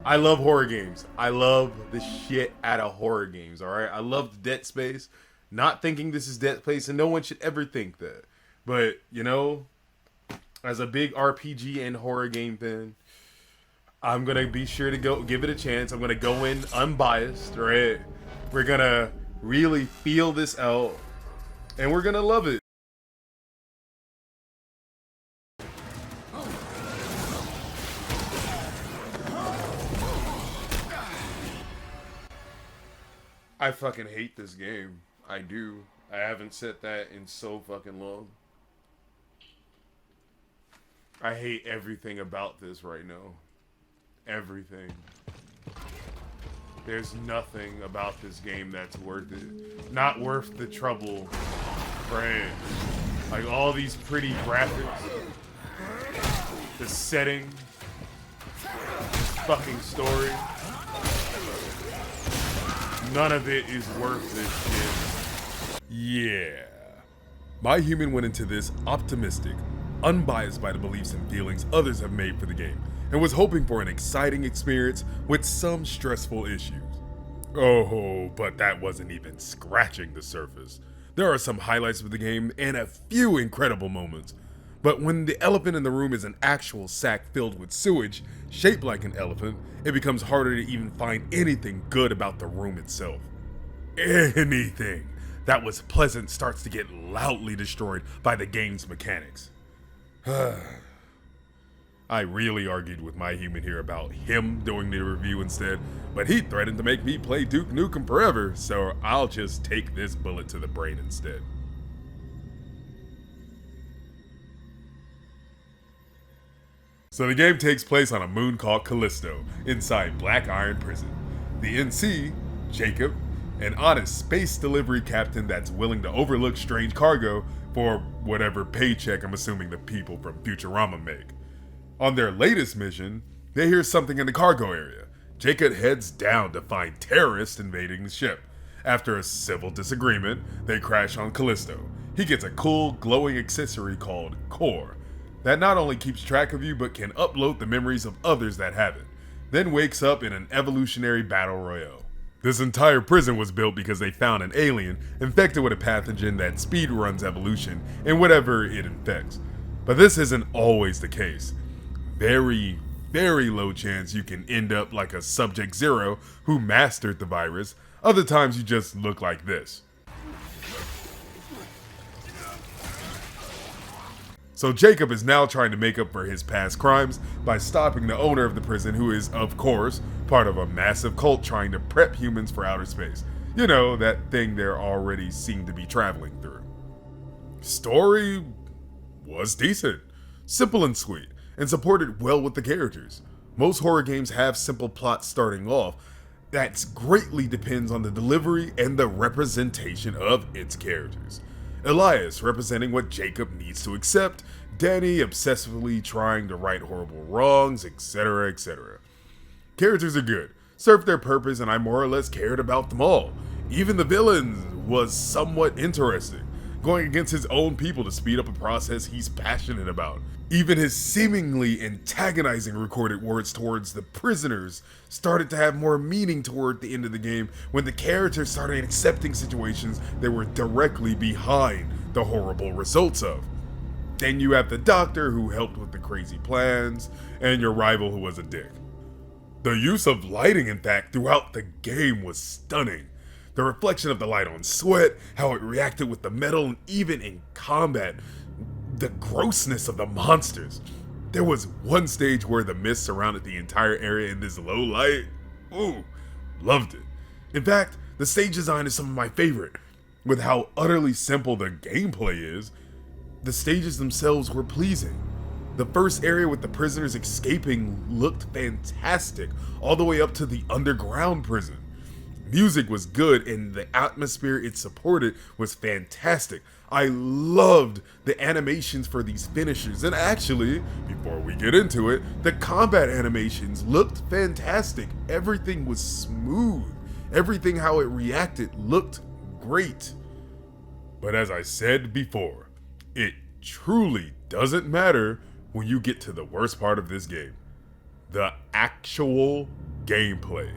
I love horror games. I love the shit out of horror games, alright? I love Dead Space. Not thinking this is Dead Space, and no one should ever think that. But, you know, as a big RPG and horror game fan, I'm gonna be sure to go give it a chance. I'm gonna go in unbiased, right? We're gonna really feel this out, and we're gonna love it. I fucking hate this game. I do. I haven't said that in so fucking long. I hate everything about this right now. Everything. There's nothing about this game that's worth it. Not worth the trouble, right? Like all these pretty graphics, the setting, this fucking story. None of it is worth this shit. Yeah. My human went into this optimistic, unbiased by the beliefs and feelings others have made for the game, and was hoping for an exciting experience with some stressful issues. Oh, but that wasn't even scratching the surface. There are some highlights of the game and a few incredible moments. But when the elephant in the room is an actual sack filled with sewage, shaped like an elephant, it becomes harder to even find anything good about the room itself. Anything that was pleasant starts to get loudly destroyed by the game's mechanics. I really argued with my human here about him doing the review instead, but he threatened to make me play Duke Nukem forever, so I'll just take this bullet to the brain instead. So the game takes place on a moon called Callisto, inside Black Iron Prison. The NC, Jacob, an honest space delivery captain that's willing to overlook strange cargo for whatever paycheck I'm assuming the people from Futurama make. On their latest mission, they hear something in the cargo area. Jacob heads down to find terrorists invading the ship. After a civil disagreement, they crash on Callisto. He gets a cool, glowing accessory called Core that not only keeps track of you, but can upload the memories of others that have it, then wakes up in an evolutionary battle royale. This entire prison was built because they found an alien infected with a pathogen that speedruns evolution in whatever it infects. But this isn't always the case. Very, very low chance you can end up like a Subject Zero who mastered the virus. Other times you just look like this. So Jacob is now trying to make up for his past crimes by stopping the owner of the prison, who is, of course, part of a massive cult trying to prep humans for outer space. You know, that thing they already seem to be traveling through. Story was decent, simple and sweet, and supported well with the characters. Most horror games have simple plots starting off. That greatly depends on the delivery and the representation of its characters. Elias representing what Jacob needs to accept, Danny obsessively trying to right horrible wrongs, etc, etc. Characters are good, served their purpose, and I more or less cared about them all. Even the villain was somewhat interesting, going against his own people to speed up a process he's passionate about. Even his seemingly antagonizing recorded words towards the prisoners started to have more meaning toward the end of the game when the characters started accepting situations they were directly behind the horrible results of. Then you have the doctor who helped with the crazy plans, and your rival who was a dick. The use of lighting, in fact, throughout the game was stunning. The reflection of the light on Sweat, how it reacted with the metal, and even in combat, the grossness of the monsters. There was one stage where the mist surrounded the entire area in this low light. Ooh, loved it. In fact, the stage design is some of my favorite. With how utterly simple the gameplay is, the stages themselves were pleasing. The first area with the prisoners escaping looked fantastic, all the way up to the underground prison. Music was good and the atmosphere it supported was fantastic. I loved the animations for these finishers, and actually, before we get into it, the combat animations looked fantastic. Everything was smooth. Everything how it reacted looked great. But as I said before, it truly doesn't matter when you get to the worst part of this game. The actual gameplay.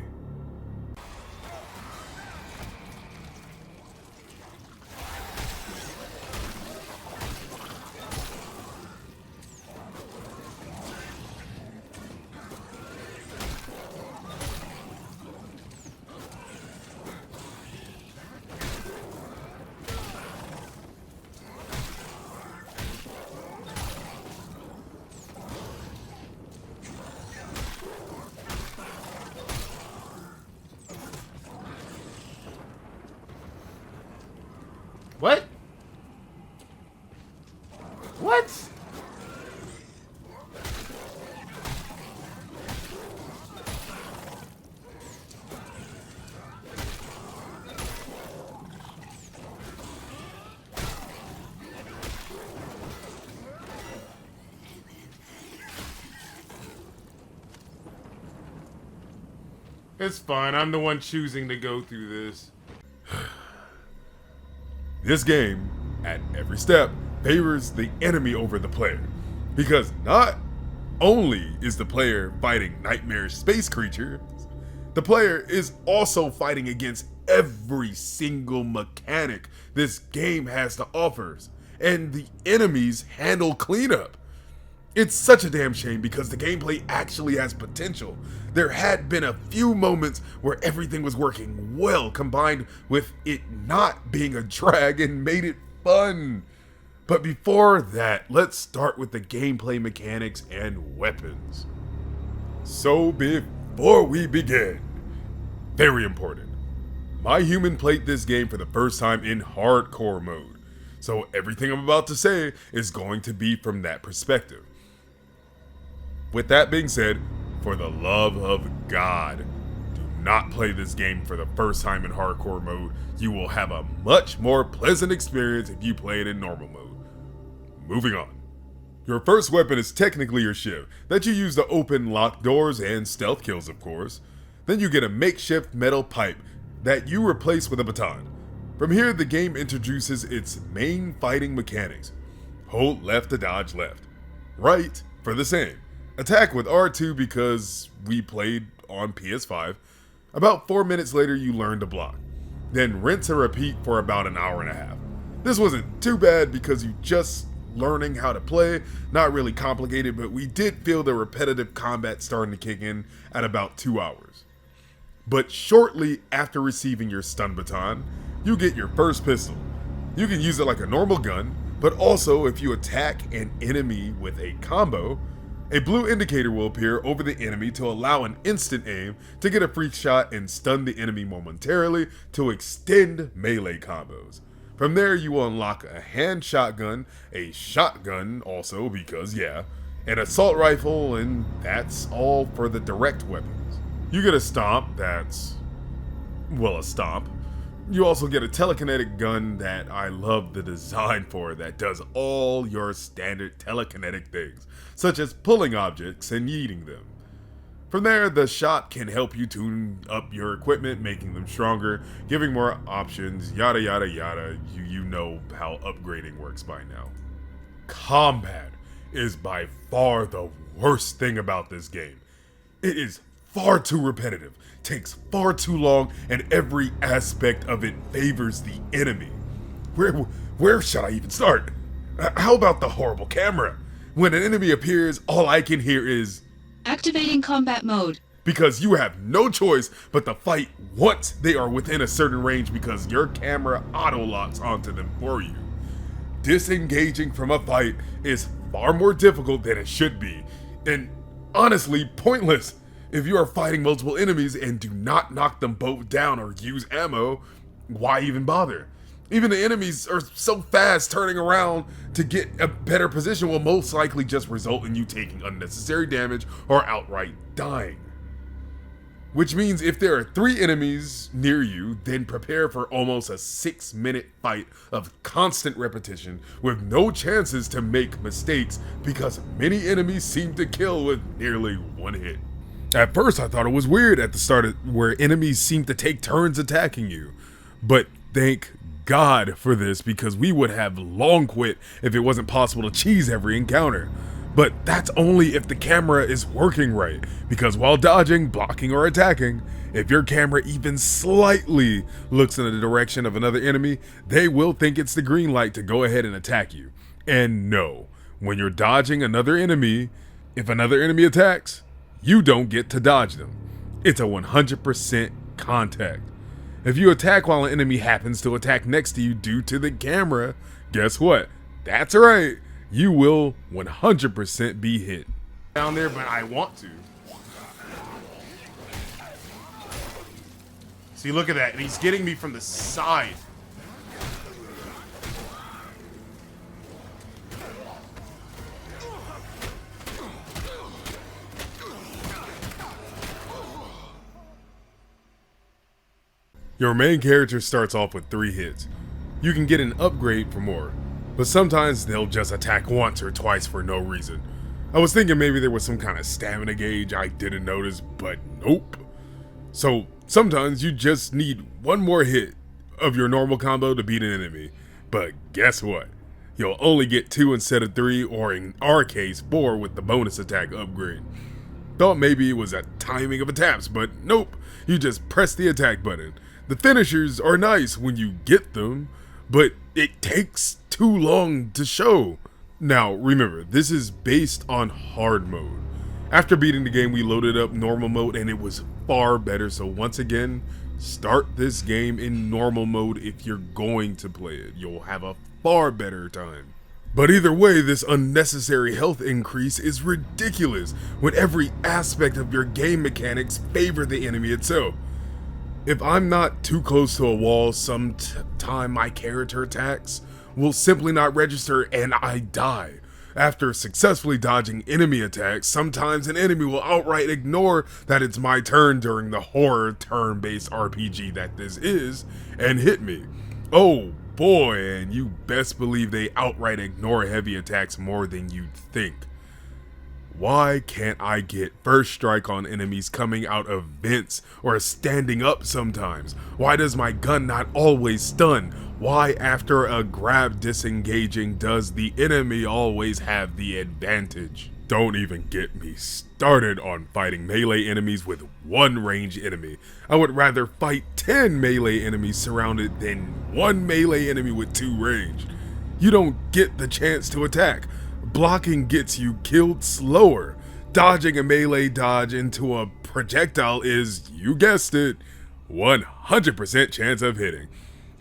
What? What? It's fine. I'm the one choosing to go through this. This game, at every step, favors the enemy over the player. Because not only is the player fighting nightmarish space creatures, the player is also fighting against every single mechanic this game has to offer. And the enemies handle cleanup. It's such a damn shame because the gameplay actually has potential. There had been a few moments where everything was working well, combined with it not being a drag and made it fun. But before that, let's start with the gameplay mechanics and weapons. So before we begin, very important, my human played this game for the first time in hardcore mode. So everything I'm about to say is going to be from that perspective. With that being said, for the love of God, do not play this game for the first time in hardcore mode. You will have a much more pleasant experience if you play it in normal mode. Moving on. Your first weapon is technically your shiv, that you use to open locked doors and stealth kills, of course. Then you get a makeshift metal pipe that you replace with a baton. From here, the game introduces its main fighting mechanics. Hold left to dodge left. Right for the same. Attack with R2 because we played on PS5. About 4 minutes later, you learn to block. Then rinse and repeat for about an hour and a half. This wasn't too bad because you just learning how to play, not really complicated, but we did feel the repetitive combat starting to kick in at about 2 hours. But shortly after receiving your stun baton, you get your first pistol. You can use it like a normal gun, but also if you attack an enemy with a combo, a blue indicator will appear over the enemy to allow an instant aim to get a free shot and stun the enemy momentarily to extend melee combos. From there, you will unlock a hand shotgun, a shotgun also because yeah, an assault rifle, and that's all for the direct weapons. You get a stomp that's, well, a stomp. You also get a telekinetic gun that I love the design for that does all your standard telekinetic things, such as pulling objects and yeeting them. From there, the shot can help you tune up your equipment, making them stronger, giving more options, yada yada yada. You know how upgrading works by now. Combat is by far the worst thing about this game. It is far too repetitive, takes far too long, and every aspect of it favors the enemy. Where should I even start? How about the horrible camera? When an enemy appears, all I can hear is activating combat mode. Because you have no choice but to fight once they are within a certain range because your camera auto-locks onto them for you. Disengaging from a fight is far more difficult than it should be, and honestly pointless. If you are fighting multiple enemies and do not knock them both down or use ammo, why even bother? Even the enemies are so fast, turning around to get a better position will most likely just result in you taking unnecessary damage or outright dying. Which means if there are 3 enemies near you, then prepare for almost a 6-minute fight of constant repetition with no chances to make mistakes because many enemies seem to kill with nearly 1 hit. At first I thought it was weird at the start where enemies seem to take turns attacking you, but thank God for this because we would have long quit if it wasn't possible to cheese every encounter. But that's only if the camera is working right, because while dodging, blocking, or attacking, if your camera even slightly looks in the direction of another enemy, they will think it's the green light to go ahead and attack you. And no, when you're dodging another enemy, if another enemy attacks, you don't get to dodge them. It's a 100% contact. If you attack while an enemy happens to attack next to you due to the camera, guess what? That's right, you will 100% be hit. Down there, but I want to. See, look at that. He's getting me from the side. Your main character starts off with 3 hits. You can get an upgrade for more, but sometimes they'll just attack once or twice for no reason. I was thinking maybe there was some kind of stamina gauge I didn't notice, but nope. So sometimes you just need one more hit of your normal combo to beat an enemy, but guess what? You'll only get 2 instead of 3, or in our case 4 with the bonus attack upgrade. Thought maybe it was a timing of attacks, but nope, you just press the attack button. The finishers are nice when you get them, but it takes too long to show. Now remember, this is based on hard mode. After beating the game, we loaded up normal mode and it was far better, so once again, start this game in normal mode if you're going to play it. You'll have a far better time. But either way, this unnecessary health increase is ridiculous when every aspect of your game mechanics favor the enemy itself. If I'm not too close to a wall, sometime my character attacks will simply not register and I die. After successfully dodging enemy attacks, sometimes an enemy will outright ignore that it's my turn during the horror turn-based RPG that this is, and hit me. Oh boy, and you best believe they outright ignore heavy attacks more than you'd think. Why can't I get first strike on enemies coming out of vents or standing up sometimes? Why does my gun not always stun? Why after a grab disengaging does the enemy always have the advantage? Don't even get me started on fighting melee enemies with one ranged enemy. I would rather fight 10 melee enemies surrounded than one melee enemy with 2 ranged. You don't get the chance to attack. Blocking gets you killed slower. Dodging a melee dodge into a projectile is, you guessed it, 100% chance of hitting.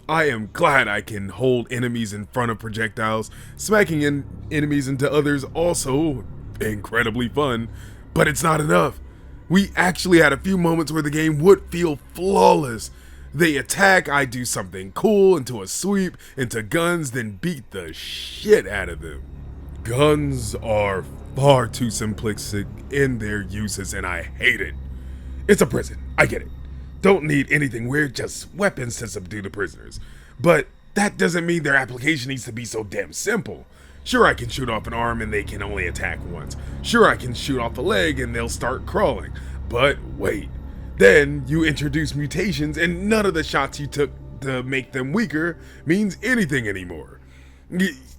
I am glad I can hold enemies in front of projectiles. Smacking enemies into others also incredibly fun, but it's not enough. We actually had a few moments where the game would feel flawless. They attack, I do something cool into a sweep, into guns, then beat the shit out of them. Guns are far too simplistic in their uses and I hate it. It's a prison, I get it. Don't need anything weird, just weapons to subdue the prisoners. But that doesn't mean their application needs to be so damn simple. Sure, I can shoot off an arm and they can only attack once. Sure, I can shoot off a leg and they'll start crawling. But wait, then you introduce mutations and none of the shots you took to make them weaker means anything anymore.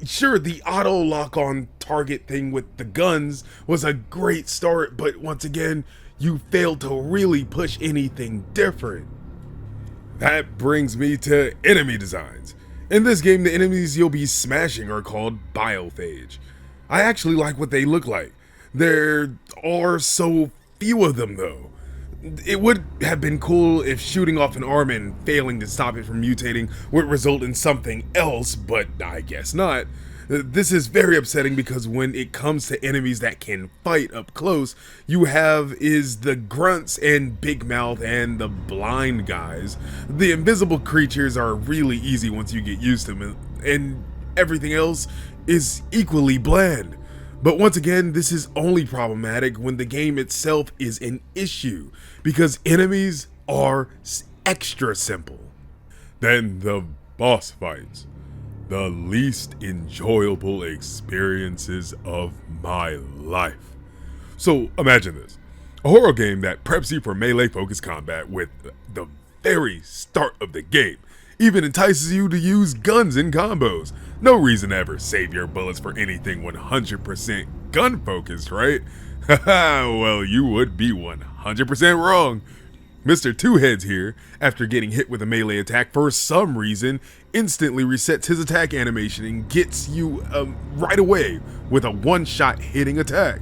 Sure, the auto lock on target thing with the guns was a great start, but once again, you failed to really push anything different. That brings me to enemy designs. In this game, the enemies you'll be smashing are called biophage. I actually like what they look like. There are so few of them though. It would have been cool if shooting off an arm and failing to stop it from mutating would result in something else, but I guess not. This is very upsetting because when it comes to enemies that can fight up close, you have is the grunts and big mouth and the blind guys. The invisible creatures are really easy once you get used to them, and everything else is equally bland. But once again, this is only problematic when the game itself is an issue, because enemies are extra simple. Then the boss fights. The least enjoyable experiences of my life. So imagine this, a horror game that preps you for melee focused combat with the very start of the game, even entices you to use guns in combos. No reason to ever save your bullets for anything 100% gun focused, right? Haha, well, you would be 100% wrong. Mr. Two Heads here, after getting hit with a melee attack for some reason, instantly resets his attack animation and gets you right away with a one-shot hitting attack.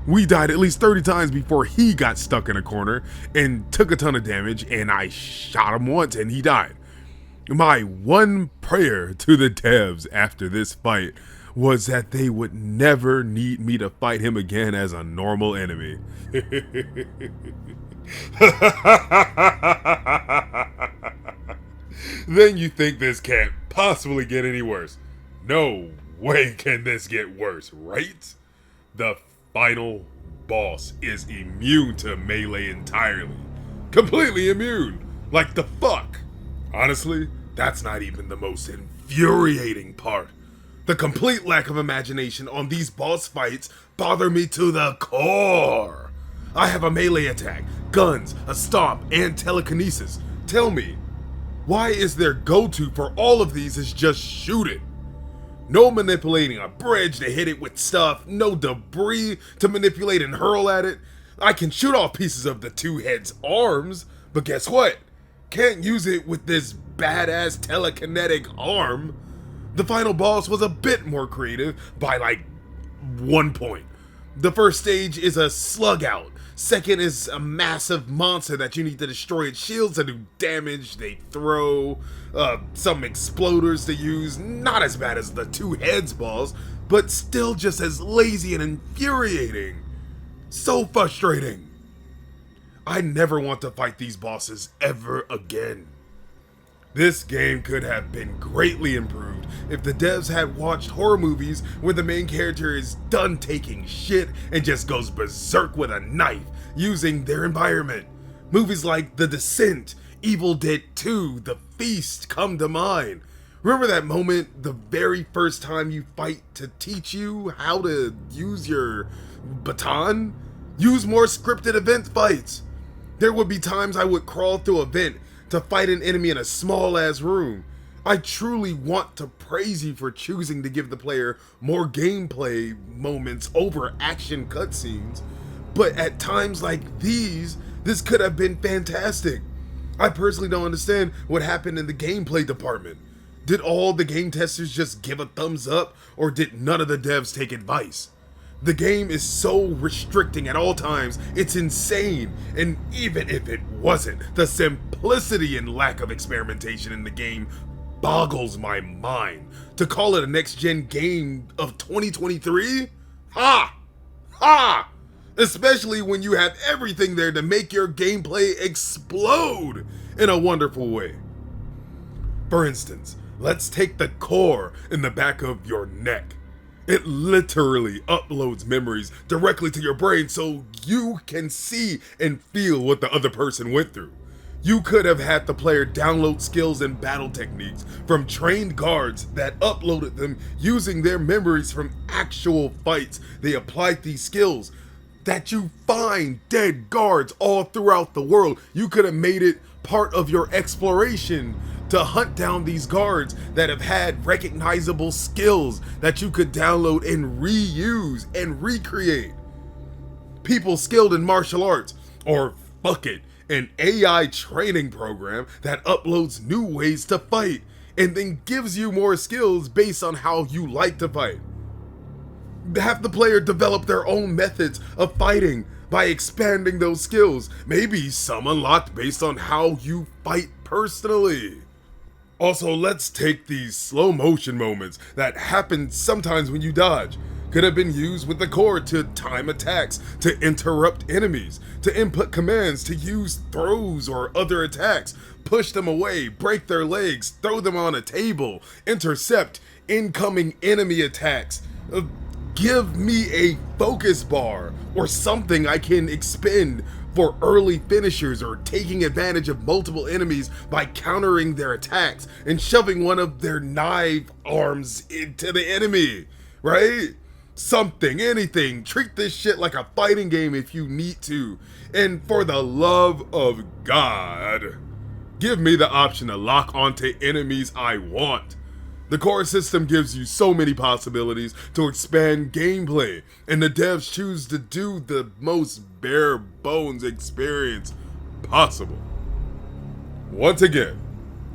We died at least 30 times before he got stuck in a corner and took a ton of damage, and I shot him once and he died. My one prayer to the devs after this fight was that they would never need me to fight him again as a normal enemy. Then you think this can't possibly get any worse. No way can this get worse, right? The final boss is immune to melee entirely. Completely immune. Like the fuck. Honestly, that's not even the most infuriating part. The complete lack of imagination on these boss fights bother me to the core. I have a melee attack, guns, a stomp, and telekinesis. Tell me, why is their go-to for all of these is just shoot it? No manipulating a bridge to hit it with stuff, no debris to manipulate and hurl at it. I can shoot off pieces of the Two Heads' arms, but guess what? Can't use it with this badass telekinetic arm. The final boss was a bit more creative by like 1 point. The first stage is a slug out. Second is a massive monster that you need to destroy its shields to do damage. They throw some exploders to use. Not as bad as the Two Heads boss, but still just as lazy and infuriating. So frustrating. I never want to fight these bosses ever again. This game could have been greatly improved if the devs had watched horror movies where the main character is done taking shit and just goes berserk with a knife using their environment. Movies like The Descent, Evil Dead 2, The Feast come to mind. Remember that moment the very first time you fight to teach you how to use your baton? Use more scripted event fights. There would be times I would crawl through a vent to fight an enemy in a small ass room. I truly want to praise you for choosing to give the player more gameplay moments over action cutscenes, but at times like these, this could have been fantastic. I personally don't understand what happened in the gameplay department. Did all the game testers just give a thumbs up, or did none of the devs take advice? The game is so restricting at all times, it's insane, and even if it wasn't, the simplicity and lack of experimentation in the game boggles my mind. To call it a next-gen game of 2023? Ha! Ha! Especially when you have everything there to make your gameplay explode in a wonderful way. For instance, let's take the core in the back of your neck. It literally uploads memories directly to your brain so you can see and feel what the other person went through. You could have had the player download skills and battle techniques from trained guards that uploaded them using their memories from actual fights. They applied these skills that you find dead guards all throughout the world. You could have made it part of your exploration to hunt down these guards that have had recognizable skills that you could download and reuse and recreate. People skilled in martial arts, or fuck it, an AI training program that uploads new ways to fight and then gives you more skills based on how you like to fight. Have the player develop their own methods of fighting by expanding those skills, maybe some unlocked based on how you fight personally. Also, let's take these slow motion moments that happen sometimes when you dodge. Could have been used with the core to time attacks, to interrupt enemies, to input commands, to use throws or other attacks, push them away, break their legs, throw them on a table, intercept incoming enemy attacks. Give me a focus bar or something I can expend for early finishers or taking advantage of multiple enemies by countering their attacks and shoving one of their knife arms into the enemy, right? Something, anything. Treat this shit like a fighting game if you need to. And for the love of God, Give me the option to lock onto enemies I want. The core system gives you so many possibilities to expand gameplay, and the devs choose to do the most bare bones experience possible. Once again,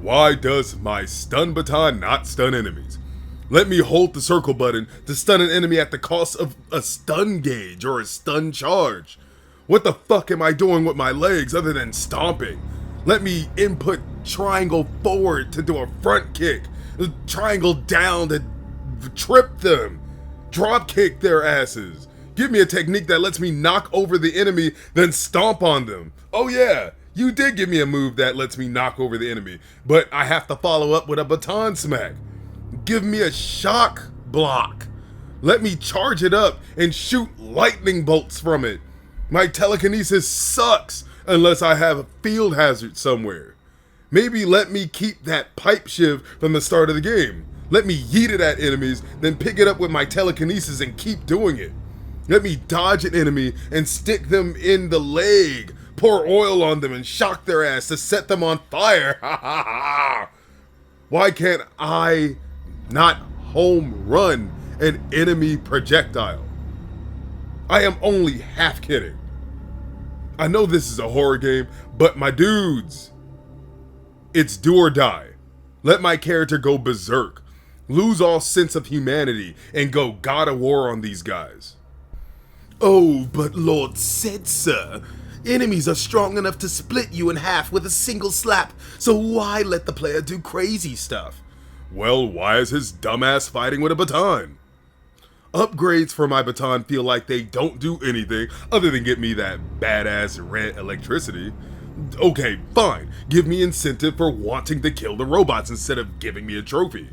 why does my stun baton not stun enemies? Let me hold the circle button to stun an enemy at the cost of a stun gauge or a stun charge. What the fuck am I doing with my legs other than stomping? Let me input triangle forward to do a front kick, triangle down to trip them, drop kick their asses. Give me a technique that lets me knock over the enemy, then stomp on them. Oh yeah, you did give me a move that lets me knock over the enemy, but I have to follow up with a baton smack. Give me a shock block. Let me charge it up and shoot lightning bolts from it. My telekinesis sucks unless I have a field hazard somewhere. Maybe let me keep that pipe shiv from the start of the game. Let me yeet it at enemies, then pick it up with my telekinesis and keep doing it. Let me dodge an enemy and stick them in the leg, pour oil on them and shock their ass to set them on fire. Why can't I not home run an enemy projectile? I am only half kidding. I know this is a horror game, but my dudes, it's do or die. Let my character go berserk, lose all sense of humanity, and go God of War on these guys. Oh, but Lord Sett, sir, enemies are strong enough to split you in half with a single slap, so why let the player do crazy stuff? Well, why is his dumbass fighting with a baton? Upgrades for my baton feel like they don't do anything other than get me that badass red electricity. Okay, fine. Give me incentive for wanting to kill the robots instead of giving me a trophy.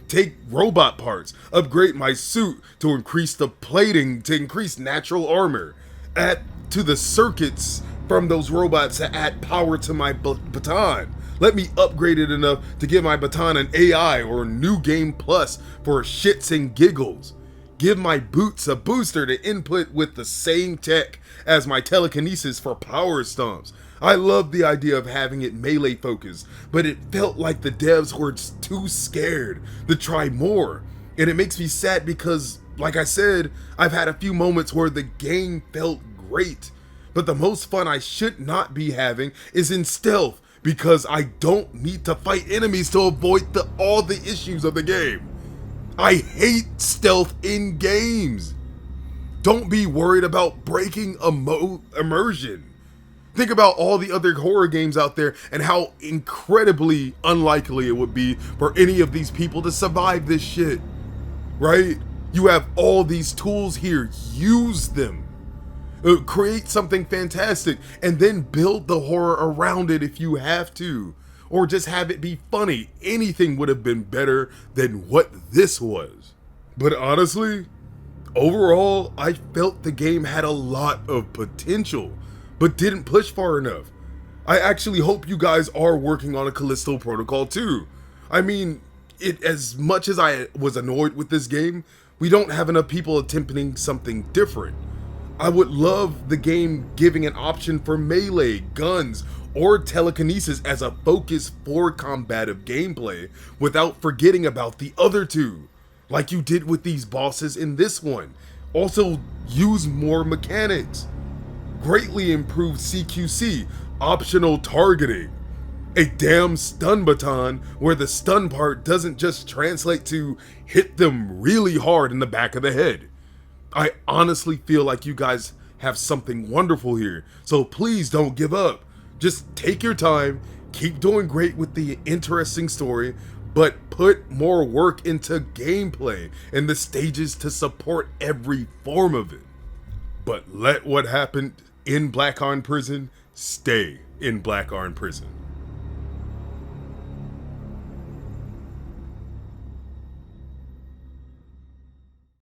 Take robot parts, upgrade my suit to increase the plating to increase natural armor. Add to the circuits from those robots to add power to my baton. Let me upgrade it enough to give my baton an AI or New Game Plus for shits and giggles. Give my boots a booster to input with the same tech as my telekinesis for power stomps. I love the idea of having it melee focused, but it felt like the devs were too scared to try more. And it makes me sad because, like I said, I've had a few moments where the game felt great. But the most fun I should not be having is in stealth, because I don't need to fight enemies to avoid all the issues of the game. I hate stealth in games. Don't be worried about breaking immersion. Think about all the other horror games out there and how incredibly unlikely it would be for any of these people to survive this shit, right? You have all these tools here, use them. Create something fantastic and then build the horror around it if you have to. Or just have it be funny. Anything would have been better than what this was. But honestly, overall, I felt the game had a lot of potential, but didn't push far enough. I actually hope you guys are working on a Callisto Protocol too. I mean, as much as I was annoyed with this game, we don't have enough people attempting something different. I would love the game giving an option for melee, guns, or telekinesis as a focus for combative gameplay without forgetting about the other two, like you did with these bosses in this one. Also, use more mechanics. Greatly improve CQC, optional targeting. A damn stun baton where the stun part doesn't just translate to hit them really hard in the back of the head. I honestly feel like you guys have something wonderful here, so please don't give up. Just take your time, keep doing great with the interesting story, but put more work into gameplay and the stages to support every form of it. But let what happened in Black Iron Prison stay in Black Iron Prison.